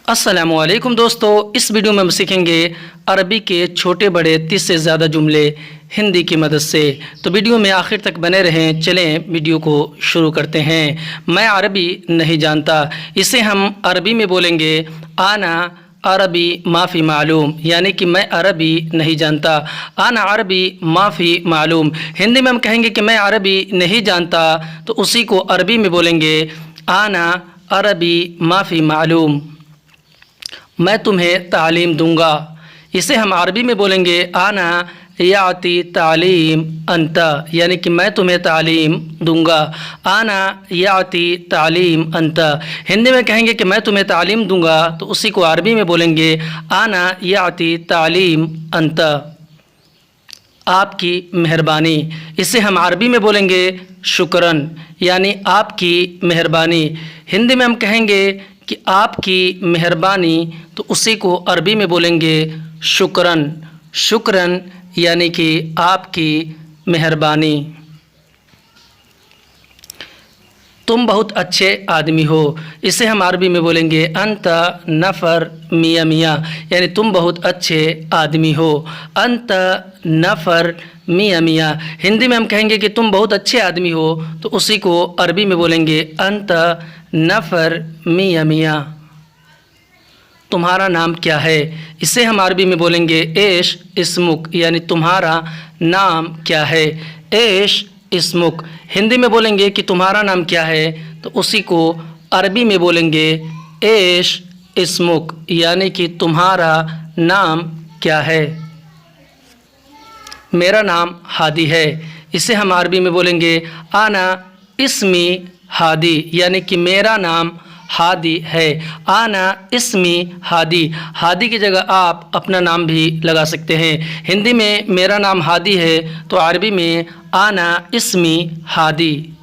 अस्सलामुअलैकुम दोस्तों, इस वीडियो में हम सीखेंगे अरबी के छोटे बड़े 30 से ज़्यादा जुमले हिंदी की मदद से। तो वीडियो में आखिर तक बने रहें। चलें वीडियो को शुरू करते हैं। मैं अरबी नहीं जानता, इसे हम अरबी में बोलेंगे आना अरबी माफ़ी मालूम, यानी कि मैं अरबी नहीं जानता। आना अरबी माफ़ी मालूम। हिंदी में हम कहेंगे कि मैं अरबी नहीं जानता, तो उसी को अरबी में बोलेंगे आना अरबी माफ़ी मालूम। मैं तुम्हें तालीम दूंगा, इसे हम अरबी में बोलेंगे आना याती तालीम अंता, यानी कि मैं तुम्हें तालीम दूंगा। आना याती तालीम अंता। हिंदी में कहेंगे कि मैं तुम्हें तालीम दूंगा, तो उसी को अरबी में बोलेंगे आना याती तालीम अंता। आपकी मेहरबानी, इसे हम अरबी में बोलेंगे शुक्रन, यानी आपकी मेहरबानी। हिंदी में हम कहेंगे कि आपकी मेहरबानी, तो उसी को अरबी में बोलेंगे शुक्रन। शुक्रन यानी कि आपकी मेहरबानी। तुम बहुत अच्छे आदमी हो, इसे हम अरबी में बोलेंगे अंता नफ़र मियाँ मियाँ, यानी तुम बहुत अच्छे आदमी हो। अंता नफ़र मियाँ मियाँ। हिंदी में हम कहेंगे कि तुम बहुत अच्छे आदमी हो, तो उसी को अरबी में बोलेंगे अंता नफ़र मियाँ मियाँ। तुम्हारा नाम क्या है, इसे हम अरबी में बोलेंगे एश इस्मुक, यानी तुम्हारा नाम क्या है। एश इस्मुक। हिंदी में बोलेंगे कि तुम्हारा नाम क्या है, तो उसी को अरबी में बोलेंगे एश इस्मुक, यानी कि तुम्हारा नाम क्या है। मेरा नाम हादी है, इसे हम अरबी में बोलेंगे आना इस्मी हादी, यानी कि मेरा नाम हादी है। आना इस्मी हादी। हादी की जगह आप अपना नाम भी लगा सकते हैं। हिंदी में मेरा नाम हादी है, तो अरबी में आना इस्मी हादी।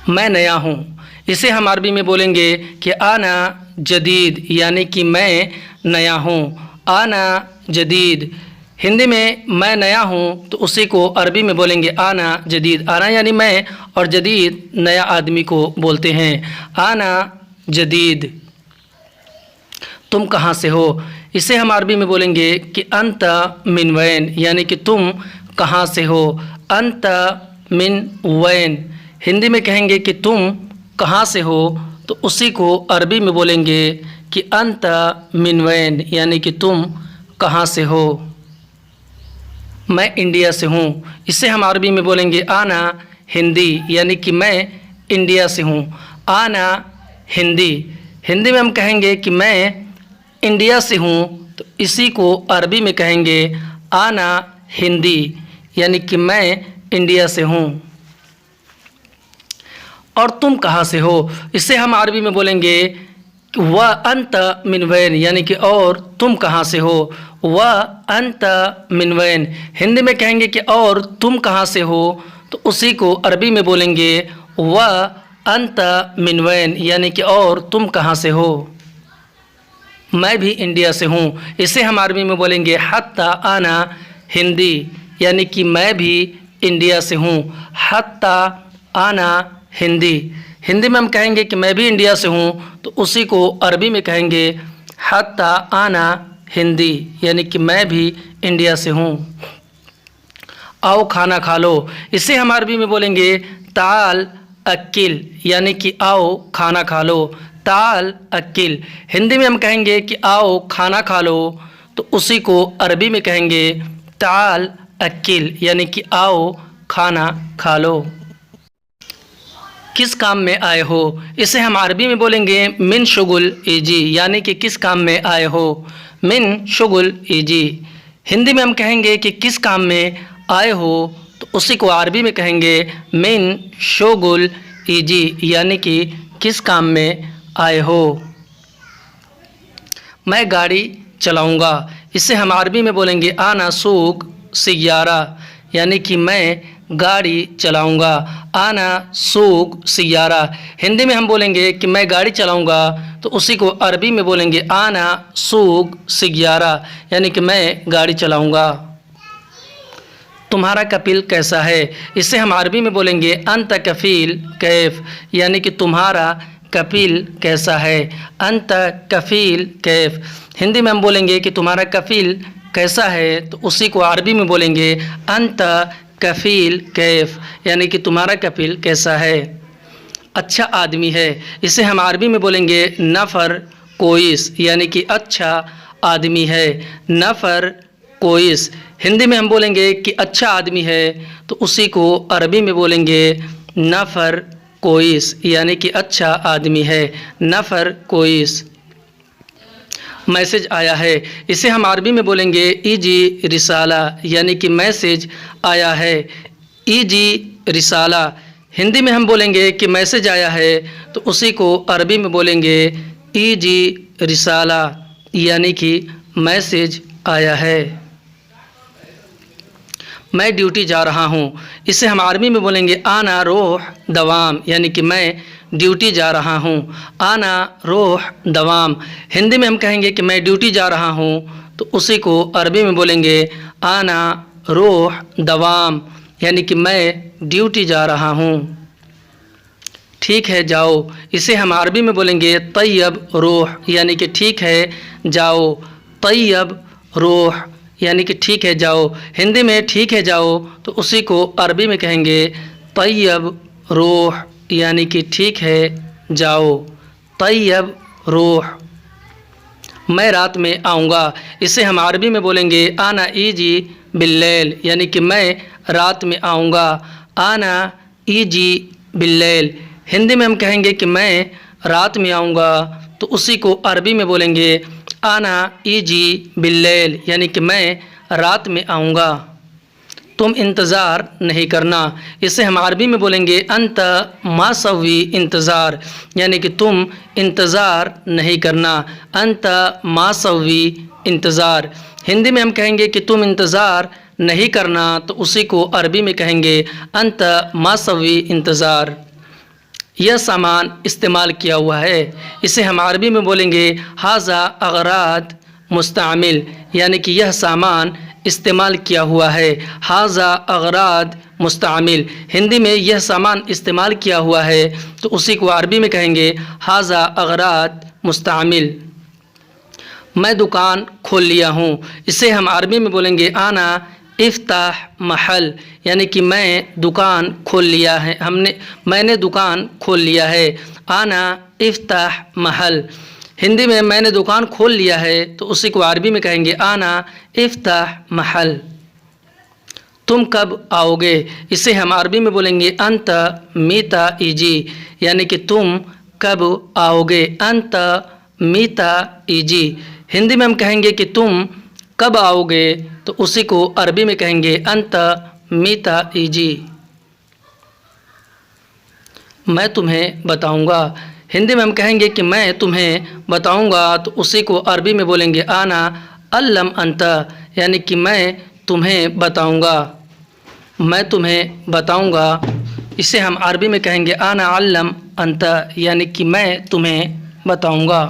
मैं नया हूँ, इसे हम अरबी में बोलेंगे कि आना जदीद, यानी कि मैं नया हूँ। आना जदीद। हिंदी में मैं नया हूँ, तो उसी को अरबी में बोलेंगे आना जदीद। आना यानी मैं, और जदीद नया आदमी को बोलते हैं। आना जदीद। तुम कहाँ से हो, इसे हम अरबी में बोलेंगे कि अंता मिन वैन, यानी कि तुम कहाँ से हो। अंता मिन वैन। हिंदी में कहेंगे कि तुम कहाँ से हो, तो उसी को अरबी में बोलेंगे कि अंता मिन वैन, यानी कि तुम कहाँ से हो। मैं इंडिया से हूँ, इसे हम अरबी में बोलेंगे आना हिंदी, यानी कि मैं इंडिया से हूँ। आना हिंदी। हिंदी में हम कहेंगे कि मैं इंडिया से हूँ, तो इसी को अरबी में कहेंगे आना हिंदी, यानी कि मैं इंडिया से हूँ। और तुम कहाँ से हो, इसे हम अरबी में बोलेंगे व अंत मिन वैन, यानी कि और तुम कहाँ से हो। व अंत मिन वैन। हिंदी में कहेंगे कि और तुम कहाँ से हो, तो उसी को अरबी में बोलेंगे व अंत मिन वैन, यानी कि और तुम कहाँ से हो। मैं भी इंडिया से हूँ, इसे हम अरबी में बोलेंगे हत्ता आना हिंदी, यानी कि मैं भी इंडिया से हूँ। हत्ता आना हिंदी। हिंदी में हम कहेंगे कि मैं भी इंडिया से हूँ, तो उसी को अरबी में कहेंगे हत्ता आना हिंदी, यानी कि मैं भी इंडिया से हूँ। आओ खाना खा लो, इसे हम अरबी में बोलेंगे ताल अक्किल, यानी कि आओ खाना खा लो। ताल अक्किल। हिंदी में हम कहेंगे कि आओ खाना खा लो, तो उसी को अरबी में कहेंगे ताल अक्किल, यानी कि आओ खाना खा लो। किस काम में आए हो, इसे हम अरबी में बोलेंगे मिन शुगुल इजी, यानी कि किस काम में आए हो। मिन शुगुल इजी। हिंदी में हम कहेंगे कि किस काम में आए हो, तो उसी को अरबी में कहेंगे मिन शुगुल इजी, यानी कि किस काम में आए हो। मैं गाड़ी चलाऊंगा, इसे हम अरबी में बोलेंगे आना सूक सियारा, यानी कि मैं गाड़ी चलाऊंगा। आना सूक सियारा। हिंदी में हम बोलेंगे कि मैं गाड़ी चलाऊंगा, तो उसी को अरबी में बोलेंगे आना सूक सियारा, यानी कि मैं गाड़ी चलाऊंगा। तुम्हारा कपिल कैसा है, इसे हम अरबी में बोलेंगे अंत कफील कैफ, यानी कि तुम्हारा कफील कैसा है। अंत कफील कैफ। हिंदी में हम बोलेंगे कि तुम्हारा कफील कैसा है, तो उसी को अरबी में बोलेंगे अंत कफील कैफ, यानी कि तुम्हारा कफील कैसा है, अच्छा आदमी है। इसे हम अरबी में बोलेंगे नफ़र कोइस, यानी कि अच्छा आदमी है। नफ़र कोइस। हिंदी में हम बोलेंगे कि अच्छा आदमी है, तो उसी को अरबी में बोलेंगे नफ़र कोइस, यानी कि अच्छा आदमी है। नफ़र कोइस। मैसेज आया है, इसे हम अरबी में बोलेंगे ईजी रिसाला, यानी कि मैसेज आया है। ईजी रिसाला। हिंदी में हम बोलेंगे कि मैसेज आया है, तो उसी को अरबी में बोलेंगे ईजी रिसाला, यानी कि मैसेज आया है। मैं ड्यूटी जा रहा हूँ, इसे हम अरबी में बोलेंगे आना रोह दवाम, यानी कि मैं ड्यूटी जा रहा हूँ। आना रोह दवाम। हिंदी में हम कहेंगे कि मैं ड्यूटी जा रहा हूँ, तो उसी को अरबी में बोलेंगे आना रोह दवाम, यानी कि मैं ड्यूटी जा रहा हूँ। ठीक है जाओ, इसे हम अरबी में बोलेंगे तैयब रोह, यानी कि ठीक है जाओ। तैयब रोह, यानी कि ठीक है जाओ। हिंदी में ठीक है जाओ, तो उसी को अरबी में कहेंगे तैयब रोह, यानी कि ठीक है जाओ। तैयब रोह। मैं रात में आऊँगा, इसे हम अरबी में बोलेंगे आना ईजी बिल्लैल, यानी कि मैं रात में आऊँगा। आना ईजी बिल्लैल। हिंदी में हम कहेंगे कि मैं रात में आऊँगा, तो उसी को अरबी में बोलेंगे आना ईजी बिल्लैल, यानी कि मैं रात में आऊँगा। तुम इंतज़ार नहीं करना, इसे हम अरबी में बोलेंगे अंत मासवी इंतज़ार, यानी कि तुम इंतज़ार नहीं करना। अंत मासवी इंतज़ार। हिंदी में हम कहेंगे कि तुम इंतज़ार नहीं करना, तो उसी को अरबी में कहेंगे अंत मासवी इंतज़ार। यह सामान इस्तेमाल किया हुआ है, इसे हम अरबी में बोलेंगे हाज़ा अगराद मुस्तअमिल, यानी कि यह सामान इस्तेमाल किया हुआ है। हाज़ा अगराद मुस्तअमिल। हिंदी में यह सामान इस्तेमाल किया हुआ है, तो उसी को अरबी में कहेंगे हाज़ा अगराद मुस्तअमिल। मैं दुकान खोल लिया हूँ, इसे हम अरबी में बोलेंगे आना इफ्ताह महल, यानी कि मैं दुकान खोल लिया है, मैंने दुकान खोल लिया है। आना इफ्ताह महल। हिंदी में मैंने दुकान खोल लिया है, तो उसी को अरबी में कहेंगे आना इफ्ताह महल। तुम कब आओगे, इसे हम अरबी में बोलेंगे अंत मीता ईजी, यानी कि तुम कब आओगे। अंत मीता ईजी। हिंदी में हम कहेंगे कि तुम कब आओगे, तो उसी को अरबी में कहेंगे अंत मीता ईजी। मैं तुम्हें बताऊंगा, हिंदी में हम कहेंगे कि मैं तुम्हें बताऊंगा, तो उसी को अरबी में बोलेंगे आना अल्लम अंत, यानी कि मैं तुम्हें बताऊंगा। मैं तुम्हें बताऊंगा, इसे हम अरबी में कहेंगे आना अल्लम अंत, यानी कि मैं तुम्हें बताऊंगा।